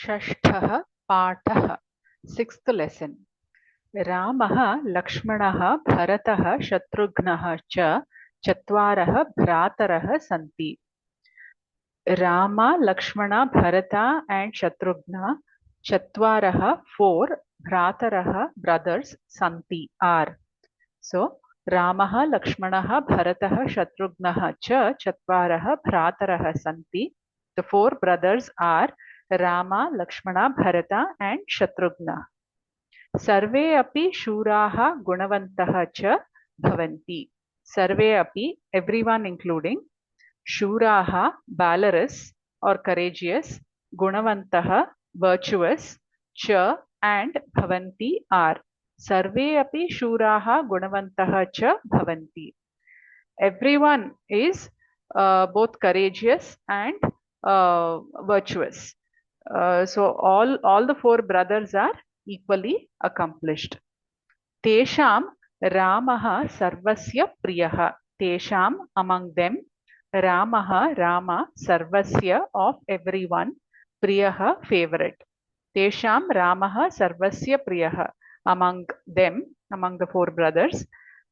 षष्ठः पाठः sixth lesson रामः लक्ष्मणः भरतः शत्रुघ्नः च चत्वारः भ्रातरः सन्ति. Rama, Lakshmana, Bharata and Shatrughna Chatwaraha, four Bhrataraha, brothers, Santi are. So Ramaha, Lakshmanaha, Bharataha, Shatrughnaha cha Chatwaraha, Bhrataraha Santi. The four brothers are Rama, Lakshmana, Bharata and Shatrughna. सर्वे अपि शूराः गुणवन्तः च भवन्ति. सर्वे अपि, everyone including, शूराः valorous or courageous, गुणवन्तः virtuous, च and भवन्ति are. सर्वे अपि शूराः गुणवन्तः च भवन्ति. Everyone is both courageous and virtuous. So all the four brothers are equally accomplished. Tesham Ramaha Sarvasya Priyaha. Tesham, among them, Ramaha, Rama, Sarvasya, of everyone, Priyaha, favorite. Tesham Ramaha Sarvasya Priyaha. Among them, among the four brothers,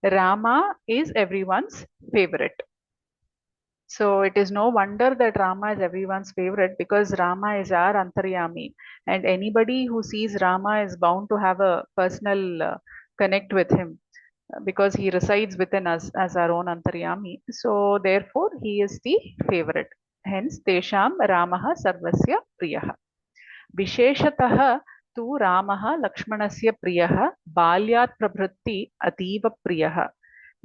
Rama is everyone's favorite. So it is no wonder that Rama is everyone's favorite, because Rama is our Antaryami, and anybody who sees Rama is bound to have a personal connect with him, because he resides within us as our own Antaryami. So therefore he is the favorite. Hence Tesham Ramaha Sarvasya Priyaha. Visheshatah tu Ramaha Lakshmanasya Priyaha Balyat Prabhritti Ativa Priyaha.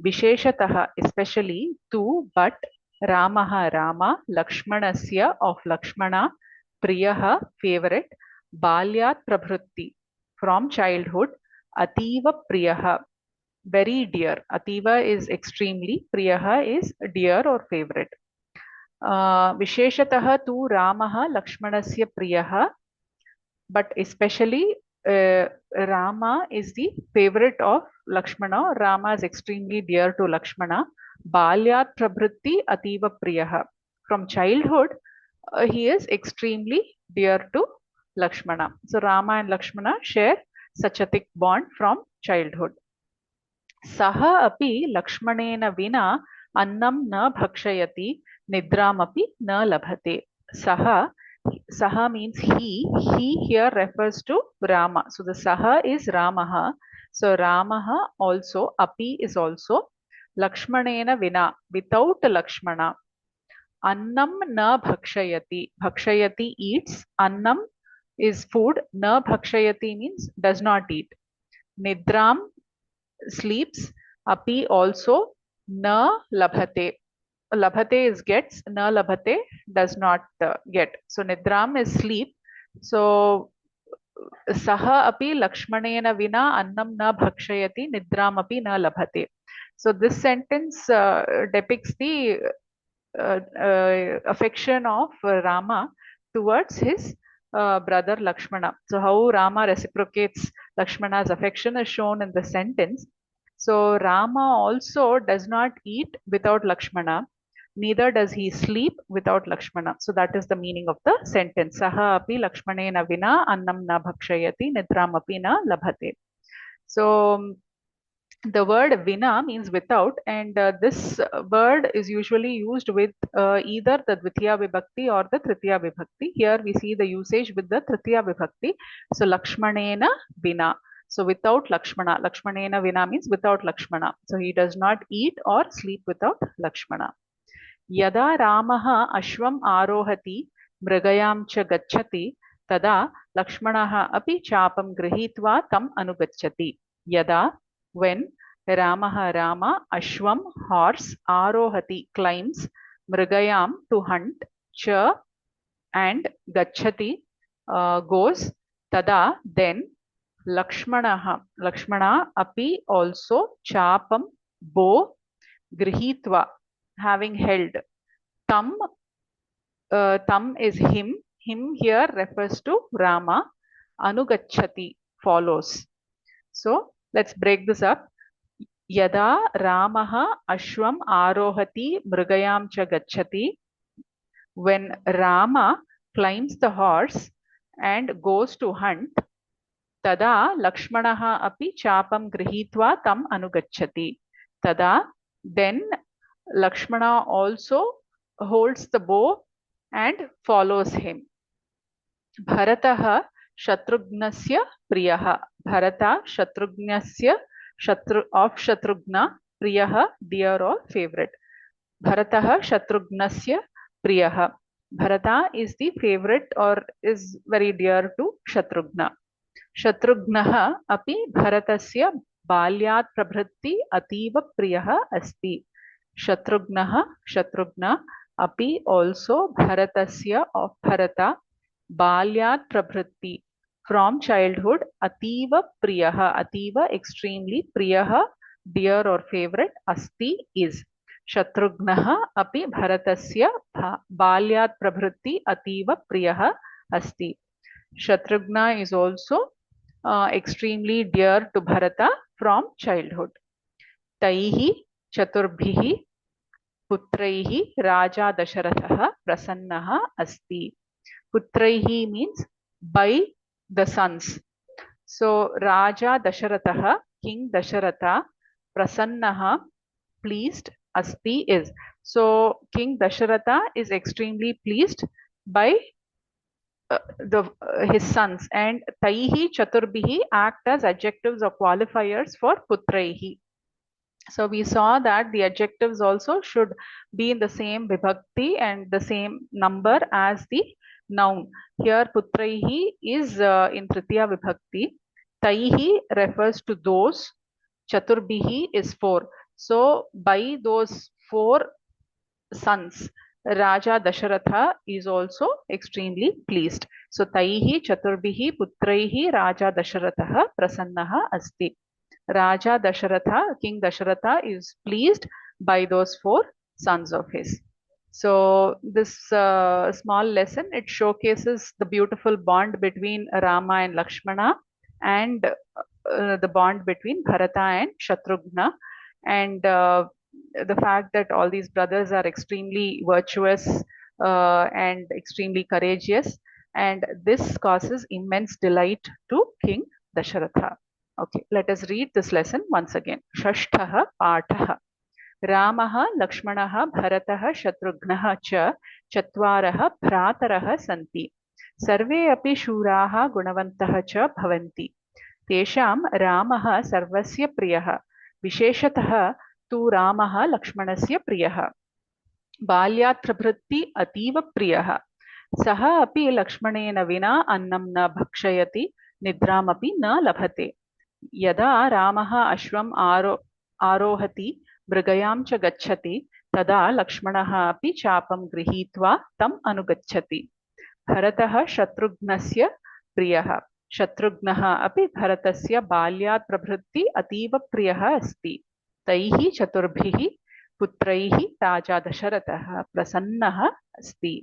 Visheshatah, especially, tu, but, Ramaha, Rama, Lakshmanasya, of Lakshmana, Priyaha, favorite, Balyat Prabhritti, from childhood, Ativa Priyaha, very dear. Ativa is extremely, Priyaha is dear or favorite. Visheshatah tu Ramaha Lakshmanasya Priyaha, but especially Rama is the favorite of Lakshmana. Rama is extremely dear to Lakshmana. Balyat Prabhritti Ativa Priyaha. From childhood, he is extremely dear to Lakshmana. So Rama and Lakshmana share such a thick bond from childhood. Saha api Lakshmanena vina annam na bhakshayati nidramapi na labhate. Saha means he. He here refers to Rama. So the Saha is Ramaha. So Ramaha also, api is also, Lakshmanena vina, without Lakshmana. Annam na bhakshayati. Bhakshayati eats. Annam is food. Na bhakshayati means does not eat. Nidram sleeps. Api also. Na labhate. Labhate is gets. Na labhate does not get. So nidram is sleep. So saha api lakshmanena vina annam na bhakshayati nidram api na labhate. So this sentence depicts the affection of Rama towards his brother Lakshmana. So how Rama reciprocates Lakshmana's affection is shown in the sentence. So Rama also does not eat without Lakshmana, neither does he sleep without Lakshmana. So that is the meaning of the sentence. Saha api Lakshmanena vina annam na bhakshayati nidram api na labhate. So the word vina means without, and this word is usually used with either the Dvitiya Vibhakti or the Tritiya Vibhakti. Here we see the usage with the Tritiya Vibhakti. So Lakshmanena vina. So without Lakshmana. Lakshmanena vina means without Lakshmana. So he does not eat or sleep without Lakshmana. Yada Ramaha Ashvam Arohati Mrigayam cha gacchati tada Lakshmanaha api chapam grihitva tam anugacchati. Yada, when, Ramaha Rama, Ashvam, horse, Arohati, climbs, Mrigayam, to hunt, cha, and Gachati, goes, tada, then, Lakshmana api also, chapam, bow, grihitva, having held. Tam is him. Him here refers to Rama. Anugacchati, follows. So let's break this up. Yada Ramaha Ashvam Arohati Mrigayam cha gacchati. When Rama climbs the horse and goes to hunt, तदा लक्ष्मणः अपि चापं गृहीत्वा तम् अनुगच्छति. तदा then Lakshmana also holds the bow and follows him. भरतः शत्रुघ्नस्य प्रियः. भरता शत्रुघ्नस्य of Shatrugna प्रियः dear or favorite. Bharatah Shatrughnasya Priyaha. Bharata is the favorite or is very dear to Shatrughna. Shatrughnah api Bharatasya balyat prabhritti ativa priyaha asti. Shatrughna api also Bharatasya of Bharata balyat prabhritti from childhood ativa priyaha. Ativa extremely priyaha dear or favorite asti is. शत्रुघ्नः अपि भरतस्य बाल्यात् प्रभृति अतीव प्रियः अस्ति. Shatrugna is also extremely dear to Bharata from childhood. Taihi Chaturbhihi Putraihi Raja Dasharatha Prasannaha Asti. Putraihi means by the sons. So Raja Dasharatha, King Dasharatha, Prasannaha, pleased, Asti is. So King Dasharatha is extremely pleased by his sons, and Taihi Chaturbihi act as adjectives or qualifiers for Putraihi. So we saw that the adjectives also should be in the same vibhakti and the same number as the noun. Here Putraihi is in Tritiya vibhakti. Taihi refers to those. Chaturbihi is 4. So by those 4 sons, Raja Dasharatha is also extremely pleased. So Taihi Chaturbihi Putraihi Raja Dasharatha Prasannaha Asti. Raja Dasharatha, King Dasharatha is pleased by those 4 sons of his. So this small lesson, it showcases the beautiful bond between Rama and Lakshmana, and the bond between Bharata and Shatrughna, and the fact that all these brothers are extremely virtuous and extremely courageous, and this causes immense delight to King Dasharatha. Okay, let us read this lesson once again. Shashtah Patah. Ramah Lakshmanah Bharatah Shatrughnaः च चत्वारः भ्रातरः सन्ति. सर्वे अपि शूराः गुणवन्तः च भवन्ति. तेषां रामः सर्वस्य प्रियः. विशेषतः तु रामः लक्ष्मणस्य प्रियः. बाल्यात् प्रभृति अतीव प्रियः. सः अपि लक्ष्मणेन विना अन्नं न भक्षयति, निद्रामपि न लभते. यदा रामः अश्वम् आरोहति, मृगयां च गच्छति, तदा लक्ष्मणः अपि चापं गृहीत्वा तम् अनुगच्छति. भरतः शत्रुघ्नस्य प्रियः. शत्रुघ्नः अपि भरतस्य बाल्यात् प्रभृति अतीव प्रियः अस्ति. तैः चतुर्भिः पुत्रैः राजा दशरथः प्रसन्नः अस्ति.